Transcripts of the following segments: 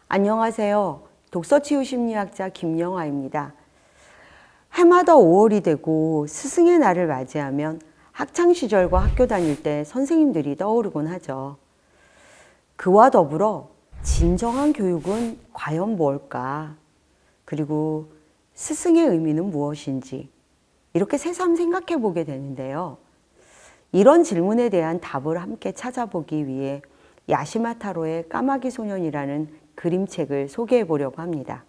안녕하세요. 독서치유심리학자 김영아입니다. 해마다 5월이 되고 스승의 날을 맞이하면 학창시절과 학교 다닐 때 선생님들이 떠오르곤 하죠. 그와 더불어 진정한 교육은 과연 뭘까? 그리고 스승의 의미는 무엇인지 이렇게 새삼 생각해 보게 되는데요. 이런 질문에 대한 답을 함께 찾아보기 위해 야시마 타로의 까마귀 소년이라는 그림책을 소개해 보려고 합니다.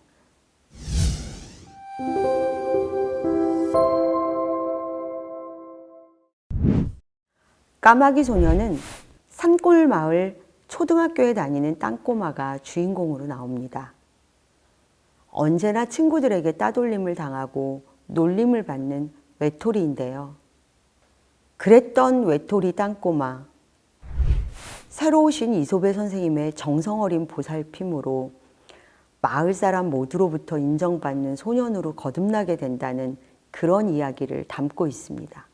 까마귀 소년은 산골 마을 초등학교에 다니는 땅꼬마가 주인공으로 나옵니다. 언제나 친구들에게 따돌림을 당하고 놀림을 받는 외톨이인데요. 그랬던 외톨이 땅꼬마. 새로 오신 이솝의 선생님의 정성어린 보살핌으로 마을 사람 모두로부터 인정받는 소년으로 거듭나게 된다는 그런 이야기를 담고 있습니다.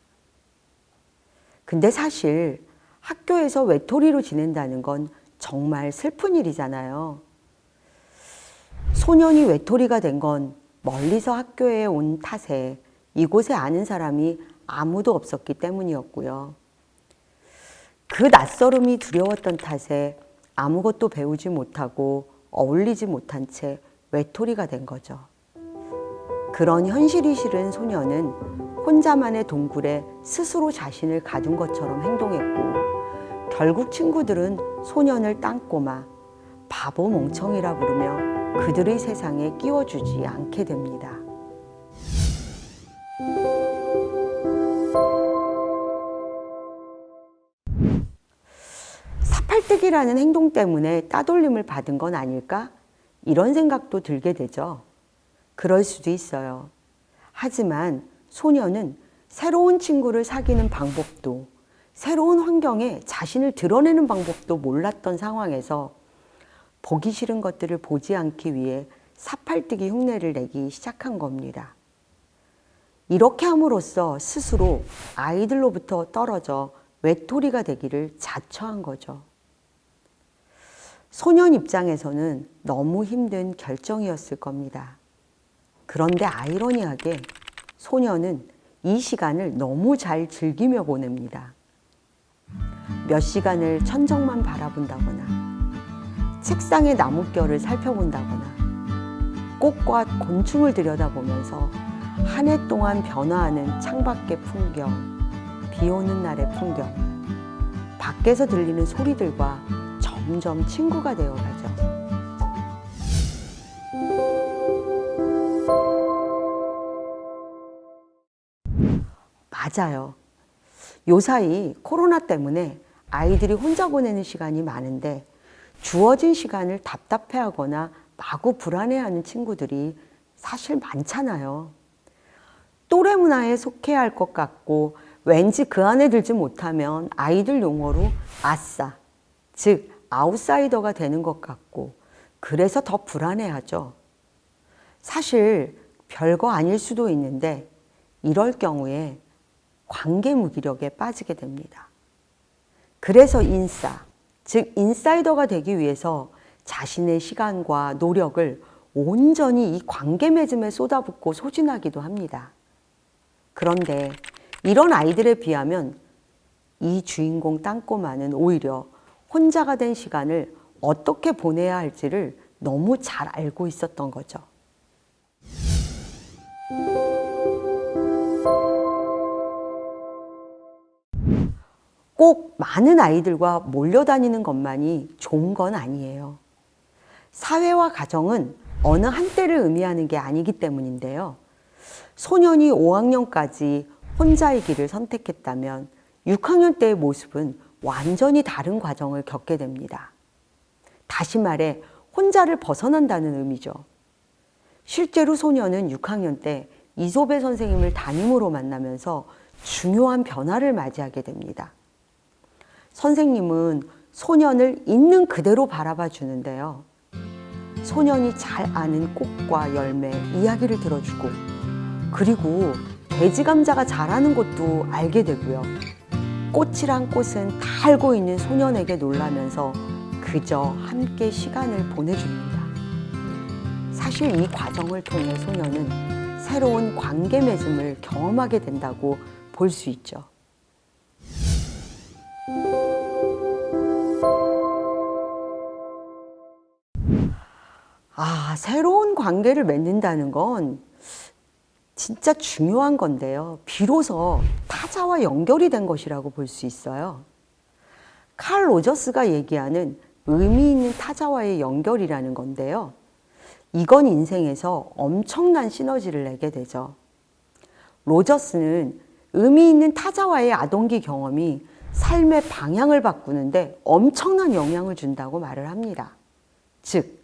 근데 사실 학교에서 외톨이로 지낸다는 건 정말 슬픈 일이잖아요. 소년이 외톨이가 된 건 멀리서 학교에 온 탓에 이곳에 아는 사람이 아무도 없었기 때문이었고요. 그 낯설음이 두려웠던 탓에 아무것도 배우지 못하고 어울리지 못한 채 외톨이가 된 거죠. 그런 현실이 싫은 소년은 혼자만의 동굴에 스스로 자신을 가둔 것처럼 행동했고 결국 친구들은 소년을 땅꼬마, 바보 멍청이라 부르며 그들의 세상에 끼워주지 않게 됩니다. 사팔뜨기라는 행동 때문에 따돌림을 받은 건 아닐까? 이런 생각도 들게 되죠. 그럴 수도 있어요. 하지만 소년은 새로운 친구를 사귀는 방법도, 새로운 환경에 자신을 드러내는 방법도 몰랐던 상황에서 보기 싫은 것들을 보지 않기 위해 사팔뜨기 흉내를 내기 시작한 겁니다. 이렇게 함으로써 스스로 아이들로부터 떨어져 외톨이가 되기를 자처한 거죠. 소년 입장에서는 너무 힘든 결정이었을 겁니다. 그런데 아이러니하게 소년은 이 시간을 너무 잘 즐기며 보냅니다. 몇 시간을 천정만 바라본다거나, 책상의 나뭇결을 살펴본다거나, 꽃과 곤충을 들여다보면서 한 해 동안 변화하는 창밖의 풍경, 비 오는 날의 풍경, 밖에서 들리는 소리들과 점점 친구가 되어가죠. 맞아요. 요사이 코로나 때문에 아이들이 혼자 보내는 시간이 많은데 주어진 시간을 답답해하거나 마구 불안해하는 친구들이 사실 많잖아요. 또래 문화에 속해야 할 것 같고 왠지 그 안에 들지 못하면 아이들 용어로 아싸, 즉 아웃사이더가 되는 것 같고 그래서 더 불안해하죠. 사실 별거 아닐 수도 있는데 이럴 경우에 관계 무기력에 빠지게 됩니다. 그래서 인싸, 즉 인사이더가 되기 위해서 자신의 시간과 노력을 온전히 이 관계 맺음에 쏟아붓고 소진하기도 합니다. 그런데 이런 아이들에 비하면 이 주인공 땅꼬마는 오히려 혼자가 된 시간을 어떻게 보내야 할지를 너무 잘 알고 있었던 거죠. 꼭 많은 아이들과 몰려다니는 것만이 좋은 건 아니에요. 사회와 가정은 어느 한때를 의미하는 게 아니기 때문인데요. 소년이 5학년까지 혼자의 길을 선택했다면 6학년 때의 모습은 완전히 다른 과정을 겪게 됩니다. 다시 말해 혼자를 벗어난다는 의미죠. 실제로 소녀는 6학년 때 이솝의 선생님을 담임으로 만나면서 중요한 변화를 맞이하게 됩니다. 선생님은 소년을 있는 그대로 바라봐 주는데요. 소년이 잘 아는 꽃과 열매, 이야기를 들어주고, 그리고 돼지 감자가 자라는 것도 알게 되고요. 꽃이란 꽃은 다 알고 있는 소년에게 놀라면서 그저 함께 시간을 보내줍니다. 사실 이 과정을 통해 소년은 새로운 관계 맺음을 경험하게 된다고 볼 수 있죠. 새로운 관계를 맺는다는 건 진짜 중요한 건데요. 비로소 타자와 연결이 된 것이라고 볼 수 있어요. 칼 로저스가 얘기하는 의미 있는 타자와의 연결이라는 건데요. 이건 인생에서 엄청난 시너지를 내게 되죠. 로저스는 의미 있는 타자와의 아동기 경험이 삶의 방향을 바꾸는데 엄청난 영향을 준다고 말을 합니다. 즉,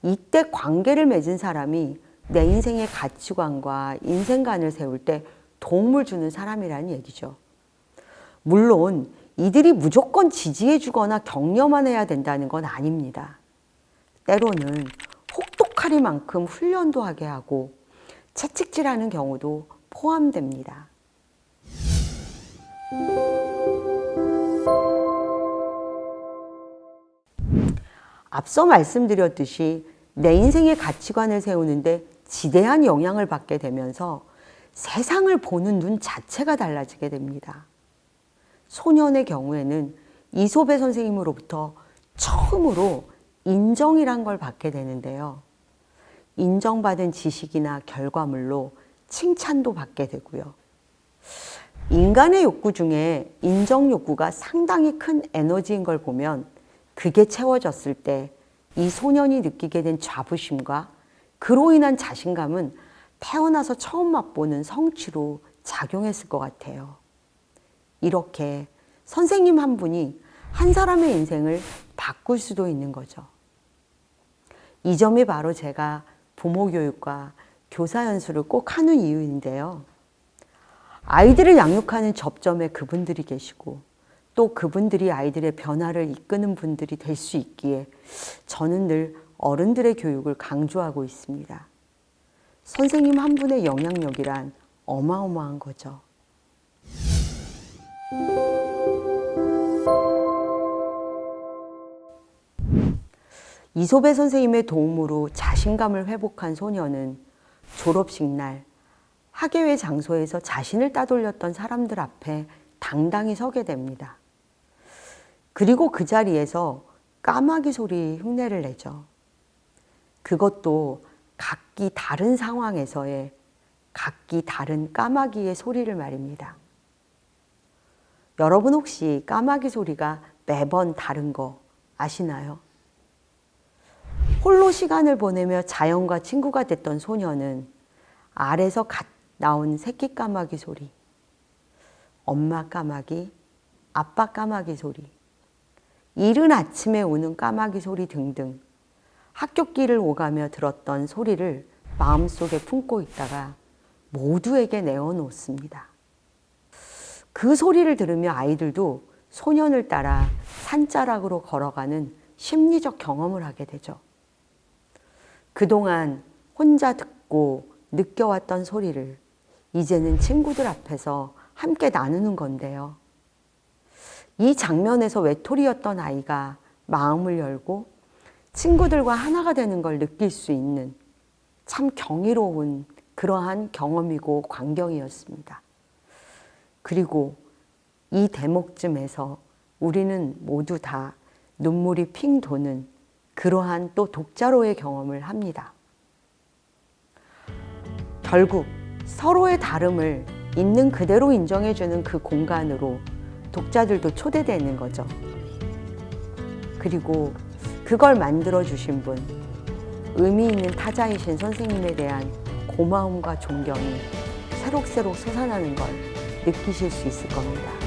이때 관계를 맺은 사람이 내 인생의 가치관과 인생관을 세울 때 도움을 주는 사람이라는 얘기죠. 물론 이들이 무조건 지지해 주거나 격려만 해야 된다는 건 아닙니다. 때로는 혹독하리만큼 훈련도 하게 하고 채찍질하는 경우도 포함됩니다. 앞서 말씀드렸듯이 내 인생의 가치관을 세우는데 지대한 영향을 받게 되면서 세상을 보는 눈 자체가 달라지게 됩니다. 소년의 경우에는 이솝의 선생님으로부터 처음으로 인정이란 걸 받게 되는데요. 인정받은 지식이나 결과물로 칭찬도 받게 되고요. 인간의 욕구 중에 인정 욕구가 상당히 큰 에너지인 걸 보면 그게 채워졌을 때 이 소년이 느끼게 된 자부심과 그로 인한 자신감은 태어나서 처음 맛보는 성취로 작용했을 것 같아요. 이렇게 선생님 한 분이 한 사람의 인생을 바꿀 수도 있는 거죠. 이 점이 바로 제가 부모 교육과 교사 연수를 꼭 하는 이유인데요. 아이들을 양육하는 접점에 그분들이 계시고 또 그분들이 아이들의 변화를 이끄는 분들이 될 수 있기에 저는 늘 어른들의 교육을 강조하고 있습니다. 선생님 한 분의 영향력이란 어마어마한 거죠. 이솝의 선생님의 도움으로 자신감을 회복한 소녀는 졸업식 날 학예회 장소에서 자신을 따돌렸던 사람들 앞에 당당히 서게 됩니다. 그리고 그 자리에서 까마귀 소리 흉내를 내죠. 그것도 각기 다른 상황에서의 각기 다른 까마귀의 소리를 말입니다. 여러분 혹시 까마귀 소리가 매번 다른 거 아시나요? 홀로 시간을 보내며 자연과 친구가 됐던 소녀는 알에서 갓 나온 새끼 까마귀 소리, 엄마 까마귀, 아빠 까마귀 소리, 이른 아침에 오는 까마귀 소리 등등 학교길을 오가며 들었던 소리를 마음속에 품고 있다가 모두에게 내어놓습니다. 그 소리를 들으며 아이들도 소년을 따라 산자락으로 걸어가는 심리적 경험을 하게 되죠. 그동안 혼자 듣고 느껴왔던 소리를 이제는 친구들 앞에서 함께 나누는 건데요. 이 장면에서 외톨이였던 아이가 마음을 열고 친구들과 하나가 되는 걸 느낄 수 있는 참 경이로운 그러한 경험이고 광경이었습니다. 그리고 이 대목쯤에서 우리는 모두 다 눈물이 핑 도는 그러한 또 독자로의 경험을 합니다. 결국 서로의 다름을 있는 그대로 인정해주는 그 공간으로 독자들도 초대되는 거죠. 그리고 그걸 만들어주신 분, 의미 있는 타자이신 선생님에 대한 고마움과 존경이 새록새록 솟아나는 걸 느끼실 수 있을 겁니다.